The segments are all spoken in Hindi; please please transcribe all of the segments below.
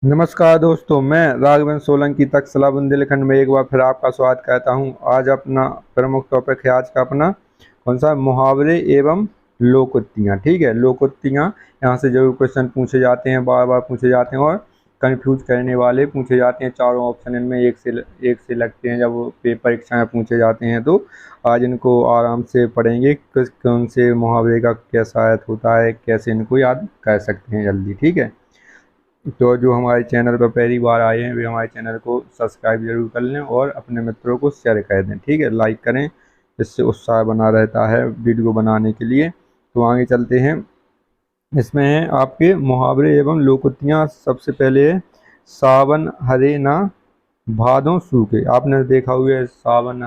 नमस्कार दोस्तों, मैं राघवेंद्र सोलंकी तक्षशिला बुंदेलखंड में एक बार फिर आपका स्वागत करता हूं। आज अपना प्रमुख टॉपिक है आज का अपना कौन सा, मुहावरे एवं लोकोक्तियां। ठीक है, लोकोक्तियां यहाँ से जरूर क्वेश्चन पूछे जाते हैं, बार बार पूछे जाते हैं और कंफ्यूज करने वाले पूछे जाते हैं। चारों ऑप्शन इनमें एक से लगते हैं जब पेपर परीक्षा में पूछे जाते हैं। तो आज इनको आराम से पढ़ेंगे, कौन से मुहावरे का कैसा अर्थ होता है, कैसे इनको याद कर सकते हैं जल्दी। ठीक है, तो जो हमारे चैनल पर पहली बार आए हैं वे हमारे चैनल को सब्सक्राइब जरूर कर लें और अपने मित्रों को शेयर कर दें। ठीक है, लाइक करें, इससे उत्साह बना रहता है वीडियो बनाने के लिए। तो आगे चलते हैं। इसमें है आपके मुहावरे एवं लोकोक्तियाँ। सबसे पहले है सावन हरे ना भादों सूखे। आपने देखा हुआ है सावन,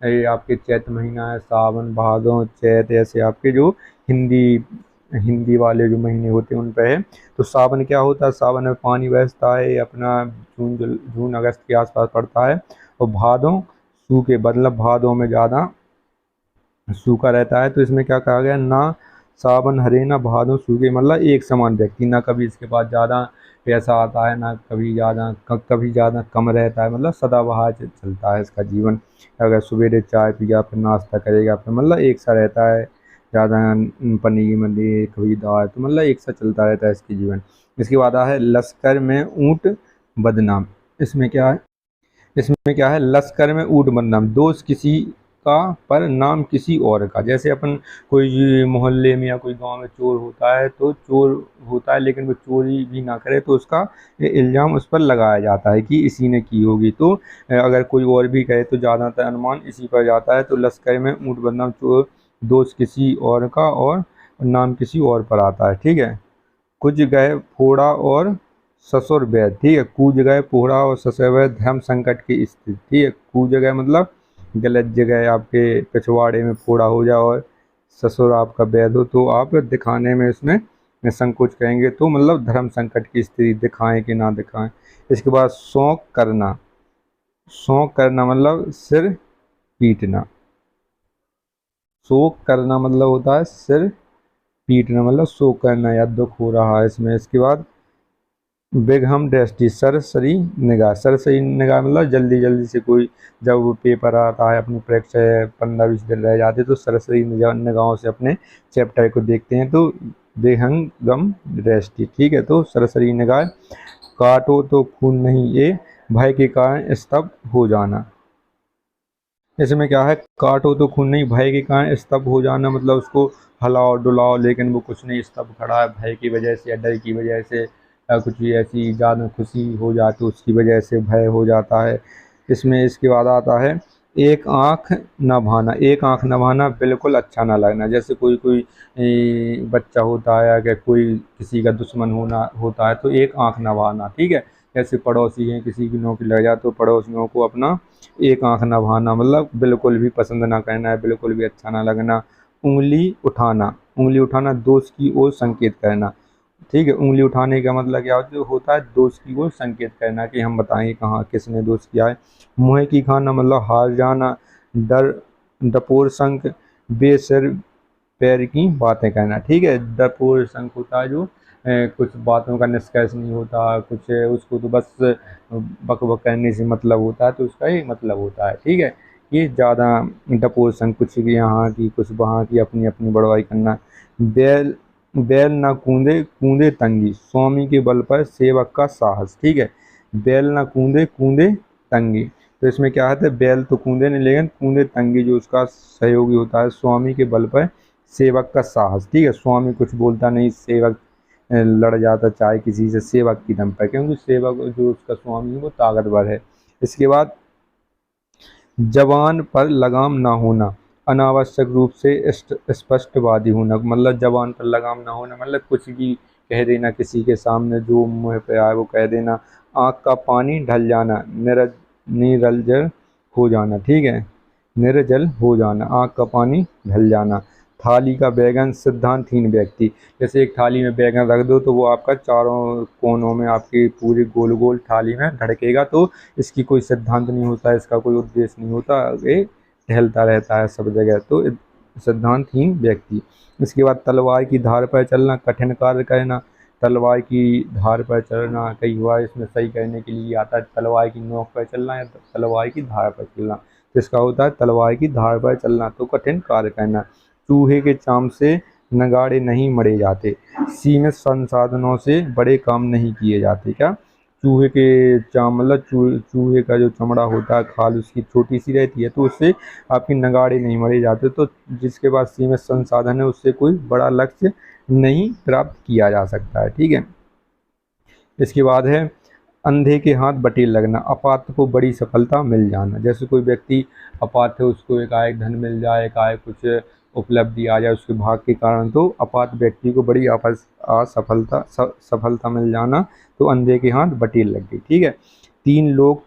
ये आपके चैत महीना है, सावन भादों चैत, ऐसे आपके जो हिंदी हिंदी वाले जो महीने होते हैं उन पे है। तो सावन क्या होता है, सावन में पानी बरसता है, अपना जून अगस्त के आसपास पड़ता है। और भादों सूखे, मतलब भादों में ज़्यादा सूखा रहता है। तो इसमें क्या कहा गया, ना सावन हरे ना भादों सूखे, मतलब एक समान व्यक्ति, ना कभी इसके पास ज़्यादा पैसा आता है, ना कभी ज़्यादा कम रहता है, मतलब सदाबहार चलता है इसका जीवन। अगर सवेरे चाय पिया फिर नाश्ता करेगा फिर मतलब एक सा रहता है, ज़्यादा पनीर मंदिर कभी दाल, तो मतलब एक सा चलता रहता है इसकी जीवन। इसके बाद है लश्कर में ऊँट बदनाम। इसमें क्या है, लश्कर में ऊँट बदनाम, दोस्त किसी का पर नाम किसी और का। जैसे अपन कोई मोहल्ले में या कोई गांव में चोर होता है, तो चोर होता है लेकिन वो चोरी भी ना करे तो उसका इल्ज़ाम उस पर लगाया जाता है कि इसी ने की होगी। तो अगर कोई और भी कहे तो ज़्यादातर अनुमान इसी पर जाता है। तो लश्कर में ऊँट बदनाम, चोर दोस्त किसी और का और नाम किसी और पर आता है। ठीक है, कुछ गए फोड़ा और ससुर वैद। ठीक है, कूद गए फोड़ा और ससुर वैद, धर्म संकट की स्थिति। ठीक है, कूद गए मतलब गलत जगह आपके पिछवाड़े में फोड़ा हो जाए और ससुर आपका वैद हो, तो आप दिखाने में इसमें संकोच करेंगे, तो मतलब धर्म संकट की स्थिति, दिखाएं कि ना दिखाएं। इसके बाद शौक करना, शौक करना मतलब सिर पीटना। शोक करना मतलब होता है सिर पीटना, मतलब शोक करना या दुख हो रहा है इसमें। इसके बाद बेगहम दृष्टि, सरसरी निगाह। सरसरी निगाह मतलब जल्दी जल्दी से कोई, जब वो पेपर आता है, अपनी परीक्षा 15-20 दिन रह जाते तो सरसरी निगाहों से अपने चैप्टर को देखते हैं, तो बेहंगम दृष्टि। ठीक है, तो सरसरी निगाह। काटो तो खून नहीं, ये भय के कारण स्तब्ध हो जाना। इसमें क्या है, काटो तो खून नहीं, भय के कारण स्तब्ध हो जाना, मतलब उसको हलाओ डुलाओ लेकिन वो कुछ नहीं, स्तब्ध खड़ा है भय की वजह से या डर की वजह से, या कुछ भी ऐसी ज़्यादा खुशी हो जाती तो उसकी वजह से भय हो जाता है इसमें। इसके बाद आता है एक आँख न भाना। एक आँख न भाना बिल्कुल अच्छा ना लगना। जैसे कोई कोई बच्चा होता है या कोई किसी का दुश्मन होता है तो एक आँख न भाना। ठीक है, जैसे पड़ोसी हैं, किसी की नौकरी लग जाए तो पड़ोसियों को अपना एक आँख न भाना, मतलब बिल्कुल भी पसंद ना करना है, बिल्कुल भी अच्छा ना लगना। उंगली उठाना, उंगली उठाना दोस्त की ओर संकेत करना। ठीक है, उंगली उठाने का मतलब क्या होता है, दोस्त की ओर संकेत करना कि हम बताएंगे कहाँ किसने दोस्त किया है। मुँह की खाना मतलब हार जाना। डर डपोर संख, बेसिर पैर की बातें करना। ठीक है, डपोर संख होता है जो कुछ बातों का निष्कर्ष नहीं होता, कुछ उसको तो बस बक बक करने से मतलब होता है, तो उसका ये मतलब होता है। ठीक है, ये ज़्यादा डपोर संख, कुछ की यहाँ की कुछ वहाँ की, अपनी अपनी बड़वाई करना। बैल बैल ना कूदे कूदे तंगी, स्वामी के बल पर सेवक का साहस। ठीक है, बैल ना कूदे कूदे तंगी, तो इसमें क्या है, बैल तो कूदे नहीं लेकिन कूदे तंगी, जो उसका सहयोगी होता है, स्वामी के बल पर सेवक का साहस। ठीक है, स्वामी कुछ बोलता नहीं, सेवक लड़ जाता चाहे किसी से सेवक की दम पर, क्योंकि सेवक जो उसका स्वामी है वो ताकतवर है। इसके बाद जबान पर लगाम ना होना, अनावश्यक रूप से स्पष्टवादी होना, मतलब जबान पर लगाम ना होना मतलब कुछ भी कह देना किसी के सामने, जो मुँह पे आए वो कह देना। आँख का पानी ढल जाना, निरजल हो जाना। ठीक है, निर्जल हो जाना, आँख का पानी ढल जाना। थाली का बैगन सिद्धांतहीन व्यक्ति, जैसे एक थाली में बैगन रख दो तो वो आपका चारों कोनों में आपकी पूरी गोल गोल थाली में धड़केगा, तो इसकी कोई सिद्धांत नहीं होता, इसका कोई उद्देश्य नहीं होता, ये टहलता रहता है सब जगह, तो सिद्धांतहीन व्यक्ति। इसके बाद तलवार की धार पर चलना, कठिन कार्य करना। तलवार की धार पर चलना, कई बार इसमें सही करने के लिए आता है तलवार की नोक पर चलना या तलवार की धार पर चलना। तो इसका होता है तलवार की धार पर चलना, तो कठिन कार्य करना। चूहे के चाम से नगाड़े नहीं मरे जाते, सीमित संसाधनों से बड़े काम नहीं किए जाते। क्या? चूहे के चाम मतलब चूहे का जो चमड़ा होता है, खाल उसकी छोटी सी रहती है, तो उससे आपके नगाड़े नहीं मरे जाते। तो जिसके पास सीमित संसाधन है उससे कोई बड़ा लक्ष्य नहीं प्राप्त किया जा सकता है। ठीक है, इसके बाद है अंधे के हाथ बटेर लगना, अपात्र को बड़ी सफलता मिल जाना। जैसे कोई व्यक्ति अपात्र है, उसको एकाएक धन मिल जाए, एकाएक कुछ उपलब्धि आ जाए उसके भाग के कारण, तो अपात्र व्यक्ति को बड़ी सफलता मिल जाना, तो अंधे के हाथ बटेर लग गई। ठीक है, तीन लोग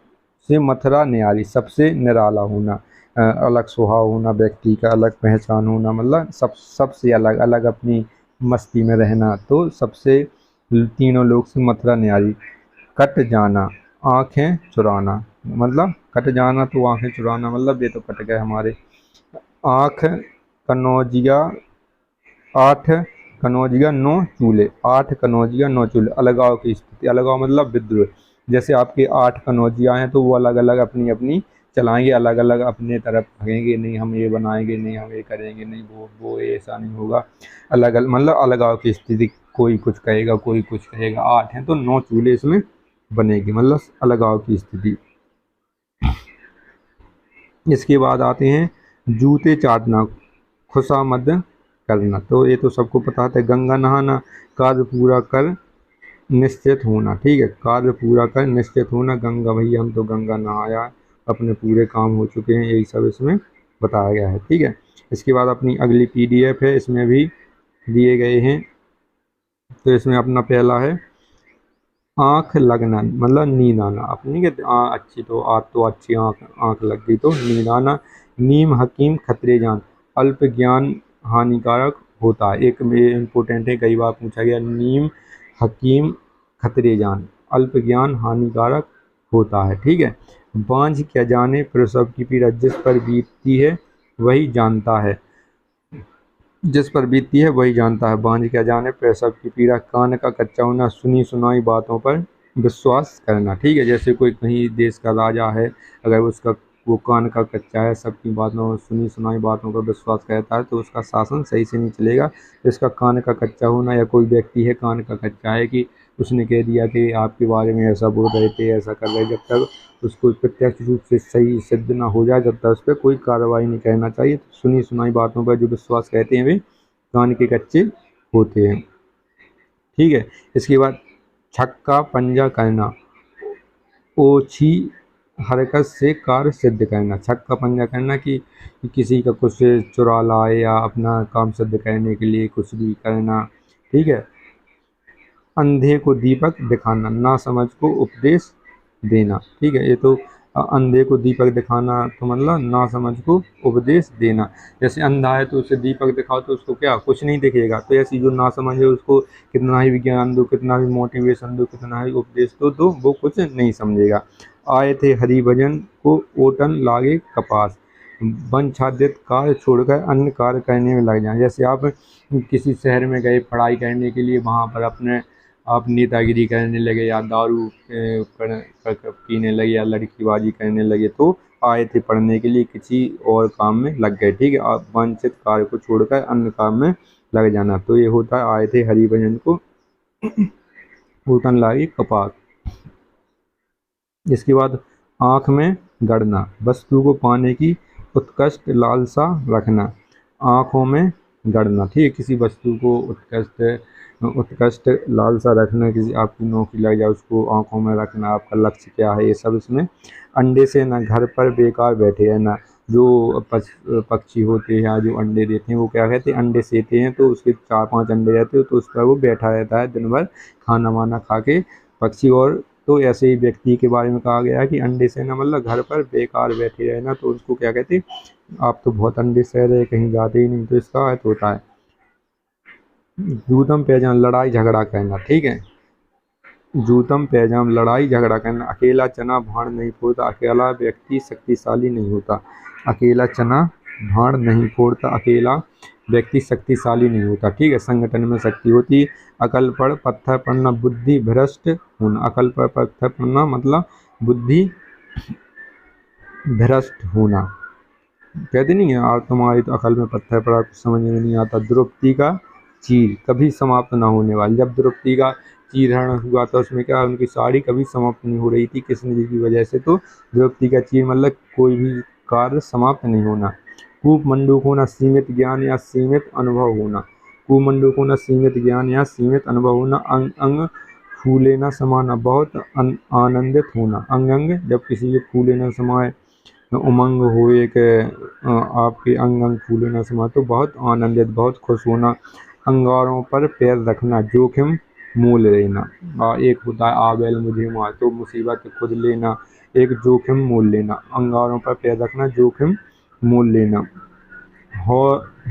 से मथुरा न्यारी, सबसे निराला होना, अलग स्वभाव होना, व्यक्ति का अलग पहचान होना, मतलब सबसे अलग अलग अपनी मस्ती में रहना, तो सबसे तीनों लोग से मथुरा न्यारी। कट जाना, आंखें चुराना, मतलब कट जाना तो आंखें चुराना, मतलब ये तो कट गए हमारे। आँख कनौजिया, 8 कनौजिया 9 चूल्हे, 8 कनौजिया 9 चूल्हे, अलगाव की स्थिति, अलगाव मतलब विद्रोह। जैसे आपके 8 कनौजिया हैं तो वो अलग अलग अपनी अपनी चलाएंगे, अलग अलग अपने तरफ भागेंगे, नहीं हम ये बनाएंगे, नहीं हम ये करेंगे, नहीं वो ऐसा नहीं होगा, अलग अलग मतलब अलगाव की स्थिति, कोई कुछ कहेगा कोई कुछ कहेगा। 8 हैं तो 9 चूल्हे इसमें बनेगी, मतलब अलगाव की स्थिति। इसके बाद आते हैं जूते चाटना, खुशामद करना, तो ये तो सबको पता है। गंगा नहाना, कार्य पूरा कर निश्चित होना। ठीक है, कार्य पूरा कर निश्चित होना, गंगा भैया हम तो गंगा नहाया, अपने पूरे काम हो चुके हैं, यही सब इसमें बताया गया है। ठीक है, इसके बाद अपनी अगली PDF है, इसमें भी दिए गए हैं। तो इसमें अपना पहला है आँख लगना, मतलब नींद आना। अपनी के अच्छी तो आज तो अच्छी आँख लग गई तो नींद आना। नीम हकीम खतरे जान, अल्प ज्ञान हानिकारक होता है। एक इम्पोर्टेंट है, कई बार पूछा गया, नीम हकीम खतरे जान, अल्प ज्ञान हानिकारक होता है। ठीक है, बांझ क्या जाने प्रसव की पीड़ा, जिस पर बीतती है वही जानता है, जिस पर बीतती है वही जानता है, बांझ क्या जाने प्रसव की पीड़ा। कान का कच्चा होना, सुनी सुनाई बातों पर विश्वास करना। ठीक है, जैसे कोई कहीं देश का राजा है, अगर उसका वो कान का कच्चा है, सबकी बातों सुनी सुनाई बातों पर विश्वास करता है, तो उसका शासन सही से नहीं चलेगा। इसका कान का कच्चा होना, या कोई व्यक्ति है कान का कच्चा है कि उसने कह दिया कि आपके बारे में ऐसा बोल रहे थे, ऐसा कर रहे, जब तक उसको प्रत्यक्ष रूप से सही सिद्ध ना हो जाए, जब तक उस पर कोई कार्रवाई नहीं करना चाहिए। तो सुनी सुनाई बातों पर जो विश्वास कहते हैं वे कान के कच्चे होते हैं। ठीक है, इसके बाद छक्का पंजा करना, ओछी हरकत से कार्य सिद्ध करना। छक्का पंजा करना कि किसी का कुछ चुरा लाए या अपना काम सिद्ध करने के लिए कुछ भी करना। ठीक है, अंधे को दीपक दिखाना, ना समझ को उपदेश देना। ठीक है, ये तो अंधे को दीपक दिखाना तो मतलब ना समझ को उपदेश देना। जैसे अंधा है तो उसे दीपक दिखाओ तो उसको क्या कुछ नहीं दिखेगा, तो ऐसी जो ना समझ है उसको कितना ही विज्ञान दो, कितना भी मोटिवेशन दो, कितना ही उपदेश दो, तो वो कुछ नहीं समझेगा। आए थे हरि भजन को ओटन लागे कपास, वन छादित कार्य छोड़कर अन्य कार्य करने में लग जाएं। जैसे आप किसी शहर में गए पढ़ाई करने के लिए, वहाँ पर अपने आप नेतागिरी करने लगे या दारू पीने लगे या लड़कीबाजी करने लगे, तो आए थे पढ़ने के लिए किसी और काम में लग गए। ठीक है, आप वांछित कार्य को छोड़कर अन्य काम में लग जाना, तो ये होता है आए थे हरि भजन को ओटन लागे कपास। इसके बाद आँख में गड़ना, वस्तु को पाने की उत्कृष्ट लालसा रखना, आँखों में गड़ना। ठीक है, किसी वस्तु को उत्कृष्ट लालसा रखना, किसी आपकी नौकरी लग जाए उसको आँखों में रखना, आपका लक्ष्य क्या है, ये सब इसमें। अंडे से ना घर पर बेकार बैठे रहना, जो पक्षी होते हैं या जो अंडे देते हैं वो क्या कहते हैं, अंडे सेते हैं, तो उसके 4-5 अंडे रहते हैं, तो उस पर वो बैठा रहता है दिन भर खाना वाना खा के पक्षी। और तो ऐसे ही व्यक्ति के बारे में कहा गया है कि अंडे सेना मतलब घर पर बेकार बैठे रहना, तो उसको क्या कहते हैं, आप तो बहुत अंडे सह रहे कहीं जाते ही नहीं, तो इसका अर्थ होता है जूतम पैजाम लड़ाई झगड़ा करना। ठीक है, जूतम पैजाम लड़ाई झगड़ा करना, अकेला चना भाड़ नहीं फोड़ता, अकेला व्यक्ति शक्तिशाली नहीं होता, अकेला चना भाड़ नहीं फोड़ता, अकेला व्यक्ति शक्तिशाली नहीं होता। ठीक है, संगठन में शक्ति होती है। अकल पर पत्थर पड़ना, बुद्धि भ्रष्ट होना। अकल पर पत्थर पड़ना मतलब बुद्धि भ्रष्ट होना। कहते नहीं है, और तुम्हारी तो अकल में पत्थर पड़ा, कुछ समझ में नहीं आता। द्रौपदी का चीर कभी समाप्त ना होने वाली। जब द्रौपदी का चीरहरण हुआ था उसमें क्या, उनकी साड़ी कभी समाप्त नहीं हो रही थी कृष्ण जी की वजह से। तो द्रौपदी का चीर मतलब कोई भी कार्य समाप्त नहीं होना। कूप मंडूक होना, सीमित ज्ञान या सीमित अनुभव होना। कुमंडूक होना, सीमित ज्ञान या सीमित अनुभव होना। अंग अंग फूले न समाना, बहुत आनंदित होना। अंग अंग जब किसी के फूले न समाए, उमंग हो एक आपके अंग अंग फूले न समाए तो बहुत आनंदित, बहुत खुश होना। अंगारों पर पैर रखना, जोखिम मोल लेना। एक होता है आबेल मुझे मार, तो मुसीबत खुद लेना, एक जोखिम मोल लेना। अंगारों पर पैर रखना, जोखिम मोल लेना।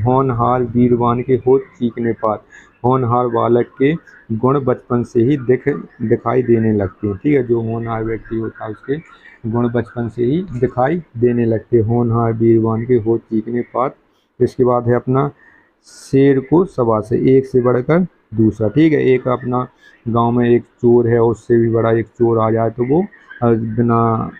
होनहार वीरवान के होठ चीखने पात। होनहार बालक के गुण बचपन से ही दिखाई देने लगते हैं। ठीक है, जो होनहार व्यक्ति होता है उसके गुण बचपन से ही दिखाई देने लगते हैं। होनहार वीरवान के होठ चीखने पात। इसके बाद है अपना शेर को सवा से, एक से बढ़कर दूसरा। ठीक है, एक अपना गांव में एक चोर है, उससे भी बड़ा एक चोर आ जाए तो वो बिना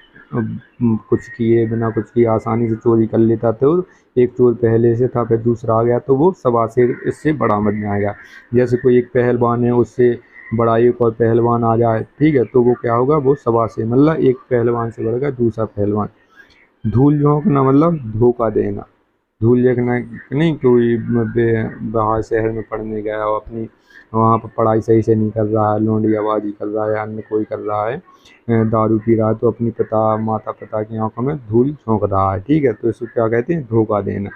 कुछ किए आसानी से चोरी कर लेता। तो एक चोर पहले से था, फिर दूसरा आ गया तो वो सवा से इससे बड़ा बन जाएगा। जैसे कोई एक पहलवान है, उससे बड़ा एक और पहलवान आ जाए, ठीक है, तो वो क्या होगा, वो सवा से मतलब एक पहलवान से बढ़कर दूसरा पहलवान। धूल झोंकना मतलब धोखा देना। धूल देखना नहीं, कोई बाहर शहर में पढ़ने गया और अपनी वहाँ पर पढ़ाई सही से नहीं कर रहा है, लौंडियाबाजी कर रहा है, अन्य कोई कर रहा है, दारू पी रहा है, तो अपनी माता पिता की आंखों में धूल झोंक रहा है। ठीक है, तो इसको क्या कहते हैं, धोखा देना।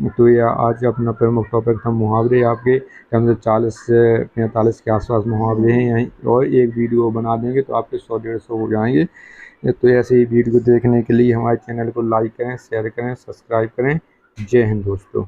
तो यह आज अपना प्रमुख टॉपिक था मुहावरे। आपके कम से 40 से 45 के आसपास मुहावरे हैं यहीं, और एक वीडियो बना देंगे तो आपके 100-150 हो जाएंगे। तो ऐसे ही वीडियो देखने के लिए हमारे चैनल को लाइक करें, शेयर करें, सब्सक्राइब करें। जय हिंद दोस्तों।